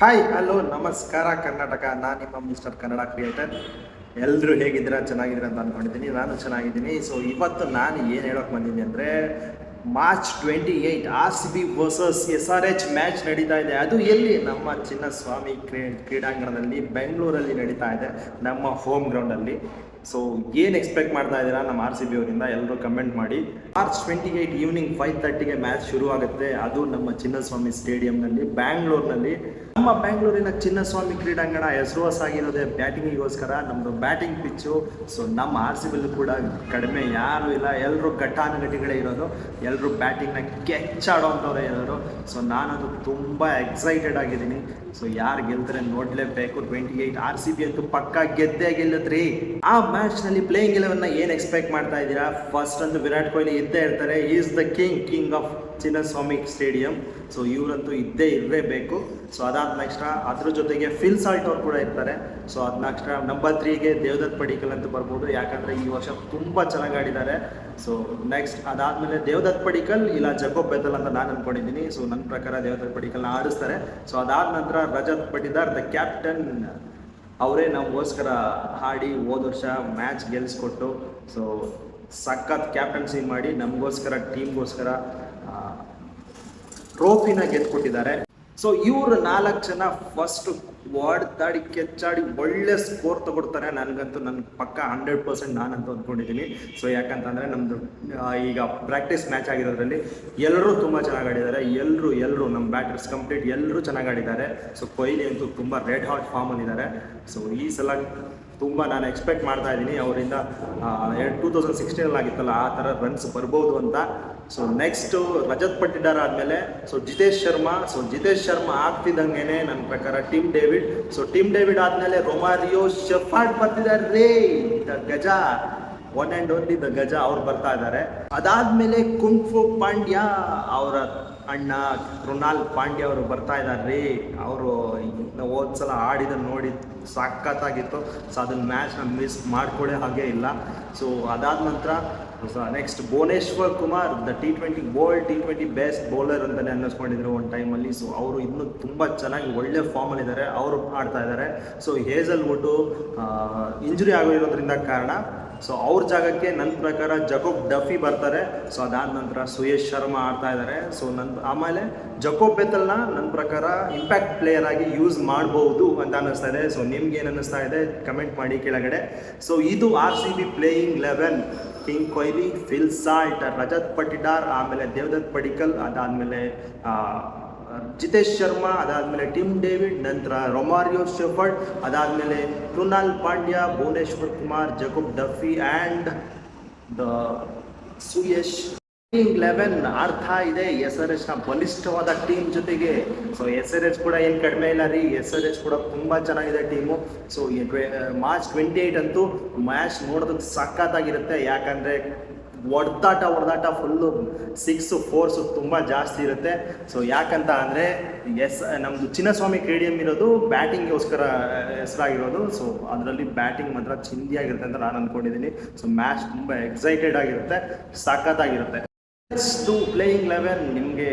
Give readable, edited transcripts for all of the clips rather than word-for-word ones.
Hi hello ನಮಸ್ಕಾರ ಕರ್ನಾಟಕ. ನಾನು ನಿಮ್ಮ ಮಿಸ್ಟರ್ ಕನ್ನಡ ಕ್ರಿಯೇಟರ್. ಎಲ್ಲರೂ ಹೇಗಿದ್ದೀರಾ? ಚೆನ್ನಾಗಿದ್ದೀರಾ ಅಂತ ಅಂದ್ಕೊಂಡಿದ್ದೀನಿ. ನಾನು ಚೆನ್ನಾಗಿದ್ದೀನಿ. ಸೊ ಇವತ್ತು ನಾನು ಏನು ಹೇಳೋಕೆ ಬಂದಿದ್ದೀನಿ ಅಂದರೆ, March 28 RCB versus SRH match ನಡೀತಾ ಇದೆ. ಅದು ಎಲ್ಲಿ? ನಮ್ಮ ಚಿನ್ನಸ್ವಾಮಿ ಕ್ರೀಡಾಂಗಣದಲ್ಲಿ ಬೆಂಗಳೂರಲ್ಲಿ ನಡೀತಾ ಇದೆ, ನಮ್ಮ ಹೋಮ್ ಗ್ರೌಂಡಲ್ಲಿ. ಸೊ ಏನು ಎಕ್ಸ್ಪೆಕ್ಟ್ ಮಾಡ್ತಾ ಇದ್ದೀರಾ ನಮ್ಮ RCB ಅವರಿಂದ? ಎಲ್ಲರೂ ಕಮೆಂಟ್ ಮಾಡಿ. ಮಾರ್ಚ್ 28 ಈವ್ನಿಂಗ್ 5:30ಗೆ ಮ್ಯಾಚ್ ಶುರು ಆಗುತ್ತೆ. ಅದು ನಮ್ಮ ಚಿನ್ನಸ್ವಾಮಿ ಸ್ಟೇಡಿಯಂನಲ್ಲಿ, ಬ್ಯಾಂಗ್ಳೂರ್ನಲ್ಲಿ. ನಮ್ಮ ಬೆಂಗಳೂರಿನ ಚಿನ್ನಸ್ವಾಮಿ ಕ್ರೀಡಾಂಗಣ ಹೆಸರುವಾಸಾಗಿರೋದೇ ಬ್ಯಾಟಿಂಗಿಗೋಸ್ಕರ. ನಮ್ಮದು ಬ್ಯಾಟಿಂಗ್ ಪಿಚ್ಚು. ಸೊ ನಮ್ಮ RCB ಕೂಡ ಕಡಿಮೆ ಯಾರೂ ಇಲ್ಲ, ಎಲ್ಲರೂ ಘಟಾನುಘಟಿಗಳೇ ಇರೋದು. ಎಲ್ಲರೂ ಬ್ಯಾಟಿಂಗ್ನ ಕೆಚ್ಚಾಡೋವಂಥವ್ರೆ ಇರೋರು. ಸೊ ನಾನದು ತುಂಬ ಎಕ್ಸೈಟೆಡ್ ಆಗಿದ್ದೀನಿ. ಸೊ ಯಾರು ಗೆಲ್ತಾರೆ ನೋಡಲೇಬೇಕು. 28 RCB ಅಂತೂ ಪಕ್ಕಾ ಗೆದ್ದೇ ಗೆಲ್ಲತ್ರಿ. ಆ ಮ್ಯಾಚ್ನಲ್ಲಿ ಪ್ಲೇಯಿಂಗ್ 11ನ ಏನು ಎಕ್ಸ್ಪೆಕ್ಟ್ ಮಾಡ್ತಾ ಇದ್ದೀರಾ? ಫಸ್ಟ್ ಅಂತೂ ವಿರಾಟ್ ಕೊಹ್ಲಿ ಇದ್ದೇ ಇರ್ತಾರೆ. Is the king of Chinnaswamy stadium. So ಇವರಂತೂ ಇದ್ದೇ ಇರಲೇಬೇಕು. ಸೊ ಅದಾದ ನೆಕ್ಸ್ಟ್ ಅದ್ರ ಜೊತೆಗೆ ಫಿಲ್ ಸಾಲ್ಟ್ ಅವ್ರು ಕೂಡ ಇರ್ತಾರೆ. ಸೊ ಅದ್ ನೆಕ್ಸ್ಟ್ ನಂಬರ್ 3ಗೆ ದೇವದತ್ ಪಡಿಕಲ್ ಅಂತ ಬರ್ಬೋದು, ಯಾಕಂದರೆ ಈ ವರ್ಷ ತುಂಬ ಚೆನ್ನಾಗಿ ಆಡಿದ್ದಾರೆ. ಸೊ ನೆಕ್ಸ್ಟ್ ಅದಾದಮೇಲೆ ದೇವದತ್ ಪಡಿಕಲ್ ಇಲ್ಲ ಜಕೋಬ್ ಬೆಥಲ್ ಅಂತ ನಾನು ಅಂದ್ಕೊಂಡಿದ್ದೀನಿ. ಸೊ ನನ್ನ ಪ್ರಕಾರ ದೇವದತ್ ಪಡಿಕಲ್ನ ಆಡಿಸ್ತಾರೆ. ಸೊ ಅದಾದ ನಂತರ ರಜತ್ ಪಟಿದಾರ್ ದ ಕ್ಯಾಪ್ಟನ್, ಅವರೇ ನಮಗೋಸ್ಕರ ಹಾಡಿ ಹೋದ ವರ್ಷ ಮ್ಯಾಚ್ ಗೆಲ್ಲಿಸ್ಕೊಟ್ಟು ಸೊ ಸಖತ್ ಕ್ಯಾಪ್ಟನ್ಸಿ ಮಾಡಿ ನಮಗೋಸ್ಕರ ಟೀಮ್ಗೋಸ್ಕರ ಟ್ರೋಫಿನ ಗೆದ್ದುಕೊಟ್ಟಿದ್ದಾರೆ. ಸೊ ಇವರು 4 ಜನ ಫಸ್ಟ್ ಓಡ್ದಾಡಿ ಕೆಚ್ಚಾಡಿ ಒಳ್ಳೆ ಸ್ಕೋರ್ ತಗೊಡ್ತಾರೆ. ನನಗಂತೂ ನನ್ನ ಪಕ್ಕ 100% ನಾನಂತೂ ಅಂದ್ಕೊಂಡಿದ್ದೀನಿ. ಸೊ ಯಾಕಂತಂದರೆ ನಮ್ಮದು ಈಗ ಪ್ರಾಕ್ಟೀಸ್ ಮ್ಯಾಚ್ ಆಗಿರೋದ್ರಲ್ಲಿ ಎಲ್ಲರೂ ತುಂಬ ಚೆನ್ನಾಗಿ ಆಡಿದ್ದಾರೆ. ಎಲ್ಲರೂ ನಮ್ಮ ಬ್ಯಾಟರ್ಸ್ ಕಂಪ್ಲೀಟ್ ಎಲ್ಲರೂ ಚೆನ್ನಾಗಿ ಆಡಿದ್ದಾರೆ. ಸೊ ಕೊಹ್ಲಿ ಅಂತೂ ತುಂಬ ರೆಡ್ ಹಾಟ್ ಫಾರ್ಮಲ್ಲಿದ್ದಾರೆ. ಸೊ ಈ ಸಲ ತುಂಬ ನಾನು ಎಕ್ಸ್ಪೆಕ್ಟ್ ಮಾಡ್ತಾ ಇದ್ದೀನಿ ಅವರಿಂದ. 2016 ಆಗಿತ್ತಲ್ಲ ಆ ಥರ ರನ್ಸ್ ಬರ್ಬೋದು ಅಂತ. ಸೊ ನೆಕ್ಸ್ಟು ರಜತ್ ಪಟ್ಟಿದಾರ್ ಆದಮೇಲೆ ಜಿತೇಶ್ ಶರ್ಮಾ ಆಗ್ತಿದ್ದಂಗೆ ನನ್ನ ಪ್ರಕಾರ Tim David. So Tim David ಆದಮೇಲೆ ರೊಮಾರಿಯೋ ಶೆಫರ್ಡ್ ಬರ್ತಿದ್ದಾರೆ ರೇ, ದ ಗಜ, ಒನ್ ಆ್ಯಂಡ್ ಓನ್ಲಿ ದ ಗಜ ಅವ್ರು ಬರ್ತಾ ಇದ್ದಾರೆ. ಅದಾದಮೇಲೆ ಕುಂಫು ಪಾಂಡ್ಯ ಅವರ ಅಣ್ಣ ಕೃಣಾಲ್ ಪಾಂಡ್ಯ ಅವರು ಬರ್ತಾ ಇದ್ದಾರೆ ರೀ. ಅವರು ಹೋದ್ಸಲ ಆಡಿದ್ದನ್ನು ನೋಡಿ ಸಖತ್ತಾಗಿತ್ತು. ಸೊ ಅದನ್ನ ಮ್ಯಾಚ್ನ ಮಿಸ್ ಮಾಡ್ಕೊಳ್ಳೋ ಹಾಗೆ ಇಲ್ಲ. ಸೊ ಅದಾದ ನಂತರ next Bhuvneshwar Kumar, the T20 best bowler ಅಂತಲೇ ಅನ್ನಿಸ್ಕೊಂಡಿದ್ರು ಒಂದು ಟೈಮಲ್ಲಿ. ಸೊ ಅವರು ಇನ್ನೂ ತುಂಬ ಚೆನ್ನಾಗಿ ಒಳ್ಳೆ ಫಾರ್ಮಲ್ಲಿದ್ದಾರೆ, ಅವರು ಆಡ್ತಾ ಇದ್ದಾರೆ. ಸೊ ಹೇಸಲ್ವುಡ್ಡು ಇಂಜುರಿ ಆಗಿರೋದ್ರಿಂದ ಕಾರಣ ಸೊ ಅವ್ರ ಜಾಗಕ್ಕೆ ನನ್ನ ಪ್ರಕಾರ ಜಕೋಬ್ ಡಫಿ ಬರ್ತಾರೆ. ಸೊ ಅದಾದ ನಂತರ ಸುಯೇಶ್ ಶರ್ಮಾ ಆಡ್ತಾ ಇದ್ದಾರೆ. ಸೊ ಆಮೇಲೆ ಜಕೋಬ್ ಬೆಥಲ್ನ ನನ್ನ ಪ್ರಕಾರ ಇಂಪ್ಯಾಕ್ಟ್ ಪ್ಲೇಯರ್ ಆಗಿ ಯೂಸ್ ಮಾಡ್ಬೋದು ಅಂತ ಅನ್ನಿಸ್ತಾ ಇದೆ. ಸೊ ನಿಮ್ಗೆ ಏನು ಅನ್ನಿಸ್ತಾ ಇದೆ ಕಮೆಂಟ್ ಮಾಡಿ ಕೆಳಗಡೆ. ಸೊ ಇದು RCB playing 11: king Kohli, Phil Salt, Rajat Patidar, ಆಮೇಲೆ ದೇವದತ್ ಪಡಿಕಲ್, ಅದಾದಮೇಲೆ ಜಿತೇಶ್ ಶರ್ಮಾ, ಅದಾದಮೇಲೆ ಟಿಮ್ ಡೇವಿಡ್, ನಂತರ ರೊಮಾರಿಯೋ ಶೆಫರ್ಡ್, ಅದಾದಮೇಲೆ Krunal Pandya, Bhuvneshwar Kumar, Jacob Duffy and the Suyash. 11 ಆಡ್ತಾ ಇದೆ SRHನ ಬಲಿಷ್ಠವಾದ ಟೀಮ್ ಜೊತೆಗೆ. ಸೊ SRH ಕೂಡ ಏನು ಕಡಿಮೆ ಇಲ್ಲ ರೀ, SRH ಕೂಡ ತುಂಬ ಚೆನ್ನಾಗಿದೆ ಟೀಮು. ಸೊ ಮಾರ್ಚ್ 28 ಅಂತೂ ಮ್ಯಾಚ್ ನೋಡೋದಕ್ಕೆ ಸಖತ್ತಾಗಿರುತ್ತೆ. ಯಾಕಂದರೆ ಹೊಡೆದಾಟ ಫುಲ್ಲು 6 4 ತುಂಬ ಜಾಸ್ತಿ ಇರುತ್ತೆ. ಸೊ ಯಾಕಂತ ಅಂದರೆ ನಮ್ಮದು ಚಿನ್ನಸ್ವಾಮಿ ಸ್ಟೇಡಿಯಂ ಇರೋದು ಬ್ಯಾಟಿಂಗ್ಗೋಸ್ಕರ ಹೆಸರಾಗಿರೋದು. ಸೊ ಅದರಲ್ಲಿ ಬ್ಯಾಟಿಂಗ್ ಮಾತ್ರ ಚಿಂದಿಯಾಗಿರುತ್ತೆ ಅಂತ ನಾನು ಅಂದ್ಕೊಂಡಿದ್ದೀನಿ. ಸೊ ಮ್ಯಾಚ್ ತುಂಬ ಎಕ್ಸೈಟೆಡ್ ಆಗಿರುತ್ತೆ, ಸಖತ್ತಾಗಿರುತ್ತೆ. ಪ್ಲೇಯಿಂಗ್ 11 ನಿಮಗೆ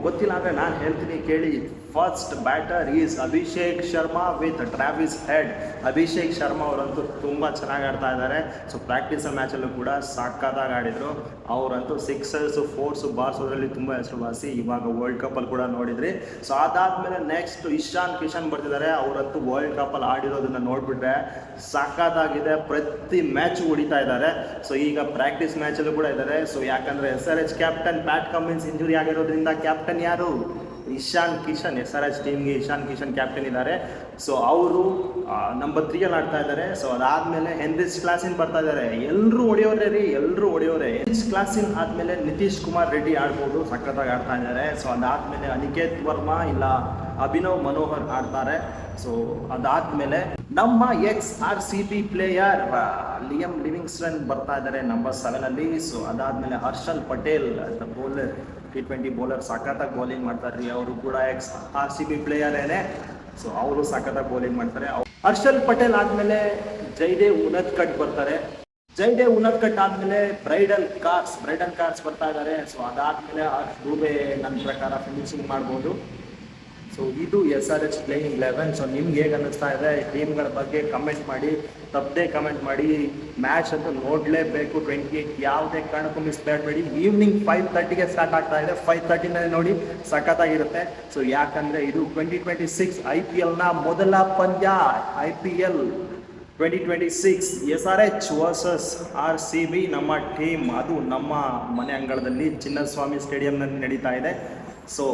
ಗೊತ್ತಿಲ್ಲ ಅಂದರೆ ನಾನು ಹೇಳ್ತೀನಿ ಕೇಳಿ. First batter is Abhishek Sharma with Travis head. Abhishek Sharma ಅವರಂತೂ ತುಂಬ ಚೆನ್ನಾಗಿ ಆಡ್ತಾ ಇದ್ದಾರೆ. ಸೊ ಪ್ರಾಕ್ಟೀಸ್ ಮ್ಯಾಚಲ್ಲೂ ಕೂಡ ಸಖತ್ತಾಗಿ ಆಡಿದರು. ಅವರಂತೂ 6 4 ಬಾರಿಸೋದ್ರಲ್ಲಿ ತುಂಬ ಹೆಸರುವಾಸಿ. ಇವಾಗ ವರ್ಲ್ಡ್ ಕಪ್ಪಲ್ಲಿ ಕೂಡ ನೋಡಿದ್ರಿ. ಸೊ ಅದಾದಮೇಲೆ ನೆಕ್ಸ್ಟ್ ಇಶಾನ್ ಕಿಶನ್ ಬರ್ತಿದ್ದಾರೆ. ಅವರಂತೂ ವರ್ಲ್ಡ್ ಕಪ್ಪಲ್ಲಿ ಆಡಿರೋದನ್ನು ನೋಡಿಬಿಟ್ರೆ ಸಖತ್ತಾಗಿದೆ. ಪ್ರತಿ ಮ್ಯಾಚು ಹೊಡಿತಾ ಇದ್ದಾರೆ. ಸೊ ಈಗ ಪ್ರಾಕ್ಟೀಸ್ ಮ್ಯಾಚಲ್ಲೂ ಕೂಡ ಇದ್ದಾರೆ. ಸೊ ಯಾಕಂದರೆ SRH captain Pat Cummins injury ಆಗಿರೋದ್ರಿಂದ ಕ್ಯಾಪ್ಟನ್ ಯಾರು? ಇಶಾನ್ ಕಿಶನ್. SRH ಟೀಮ್ಗೆ ಇಶಾನ್ ಕಿಶನ್ ಕ್ಯಾಪ್ಟನ್ ಇದ್ದಾರೆ. ಸೊ ಅವರು ನಂಬರ್ 3 ಆಡ್ತಾ ಇದ್ದಾರೆ. ಸೊ ಅದಾದಮೇಲೆ ಹೆನ್ರಿಚ್ ಕ್ಲಾಸಿನ್ ಬರ್ತಾ ಇದ್ದಾರೆ. ಎಲ್ಲರೂ ಹೊಡೆಯೋರೆ. ಹೆನ್ರಿಚ್ ಕ್ಲಾಸಿನ್ ಆದಮೇಲೆ ನಿತೀಶ್ ಕುಮಾರ್ ರೆಡ್ಡಿ ಆಡ್ಬೋದು, ಸಖತ್ತಾಗಿ ಆಡ್ತಾ ಇದ್ದಾರೆ. ಸೊ ಅದಾದಮೇಲೆ ಅನಿಕೇತ್ ವರ್ಮಾ ಇಲ್ಲ ಅಭಿನವ್ ಮನೋಹರ್ ಆಡ್ತಾರೆ. ಸೊ ಅದಾದಮೇಲೆ ನಮ್ಮ RCB ಪ್ಲೇಯರ್ ಲಿಯಮ್ ಲಿವಿಂಗ್ಸ್ಟನ್ ಬರ್ತಾ ಇದ್ದಾರೆ ನಂಬರ್ 7 ಸೊ ಅದಾದಮೇಲೆ Harshal Patel the bowler, T20 bowler, ಸಖತ್ತಾಗಿ ಬೌಲಿಂಗ್ ಮಾಡ್ತಾರೆ ರೀ. ಅವರು ಕೂಡ RCB ಪ್ಲೇಯರೇನೆ. ಸೊ ಅವರು ಸಖತ್ತಾಗಿ ಬೌಲಿಂಗ್ ಮಾಡ್ತಾರೆ. ಹರ್ಷಲ್ ಪಟೇಲ್ ಆದಮೇಲೆ ಜೈದೇವ್ ಉನದ್ಕಟ್ ಬರ್ತಾರೆ. ಜೈದೇವ್ ಉನದ್ಕಟ್ ಆದಮೇಲೆ ಬ್ರೈಡನ್ ಕಾರ್ಸ್ ಬರ್ತಾ ಇದ್ದಾರೆ. ಸೊ ಅದಾದಮೇಲೆ ಹರ್ಷ್ ದೂಬೆ ನನ್ನ ಪ್ರಕಾರ ಫಿನಿಶಿಂಗ್ ಮಾಡ್ಬೋದು. ಸೊ ಸೊ ಇದು SRH ಪ್ಲೇಯಿಂಗ್ 11. ಸೊ ನಿಮ್ಗೆ ಹೇಗೆ ಅನ್ನಿಸ್ತಾ ಇದೆ ಟೀಮ್ಗಳ ಬಗ್ಗೆ ಕಮೆಂಟ್ ಮಾಡಿ, ತಪ್ಪದೆ ಕಮೆಂಟ್ ಮಾಡಿ. ಮ್ಯಾಚ್ ಅಂತೂ ನೋಡಲೇಬೇಕು 28, ಯಾವುದೇ ಕಾರಣಕ್ಕೂ ಮಿಸ್ ಮಾಡಬೇಡಿ. ಈವ್ನಿಂಗ್ 5:30ಗೆ ಸ್ಟಾರ್ಟ್ ಆಗ್ತಾ ಇದೆ. 5:30ನಲ್ಲಿ ನೋಡಿ, ಸಖತ್ತಾಗಿರುತ್ತೆ. ಸೊ ಯಾಕಂದರೆ ಇದು 2026 IPLನ ಮೊದಲ ಪಂದ್ಯ. IPL 2026 SRH ವರ್ಸಸ್ RCB ನಮ್ಮ ಟೀಮ್, ಅದು ನಮ್ಮ ಮನೆ ಅಂಗಳದಲ್ಲಿ ಚಿನ್ನಸ್ವಾಮಿ ಸ್ಟೇಡಿಯಂನಲ್ಲಿ ನಡೀತಾ ಇದೆ. ಸೊ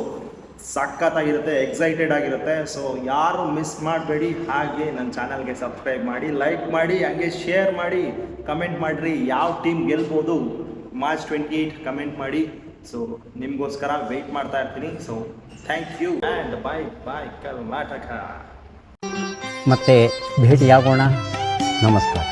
ಸಖತ್ತಾಗಿರುತ್ತೆ, ಎಕ್ಸೈಟೆಡ್ ಆಗಿರುತ್ತೆ. ಸೊ ಯಾರು ಮಿಸ್ ಮಾಡಬೇಡಿ. ಹಾಗೆ ನನ್ನ ಚಾನಲ್ಗೆ ಸಬ್ಸ್ಕ್ರೈಬ್ ಮಾಡಿ, ಲೈಕ್ ಮಾಡಿ, ಹಂಗೆ ಶೇರ್ ಮಾಡಿ, ಕಮೆಂಟ್ ಮಾಡಿರಿ ಯಾವ ಟೀಮ್ ಗೆಲ್ಬೋದು March 28 ಕಮೆಂಟ್ ಮಾಡಿ. ಸೊ ನಿಮಗೋಸ್ಕರ ವೆಯ್ಟ್ ಮಾಡ್ತಾ ಇರ್ತೀನಿ. So thank you and bye Karnataka. ಮತ್ತೆ ಭೇಟಿಯಾಗೋಣ. ನಮಸ್ಕಾರ.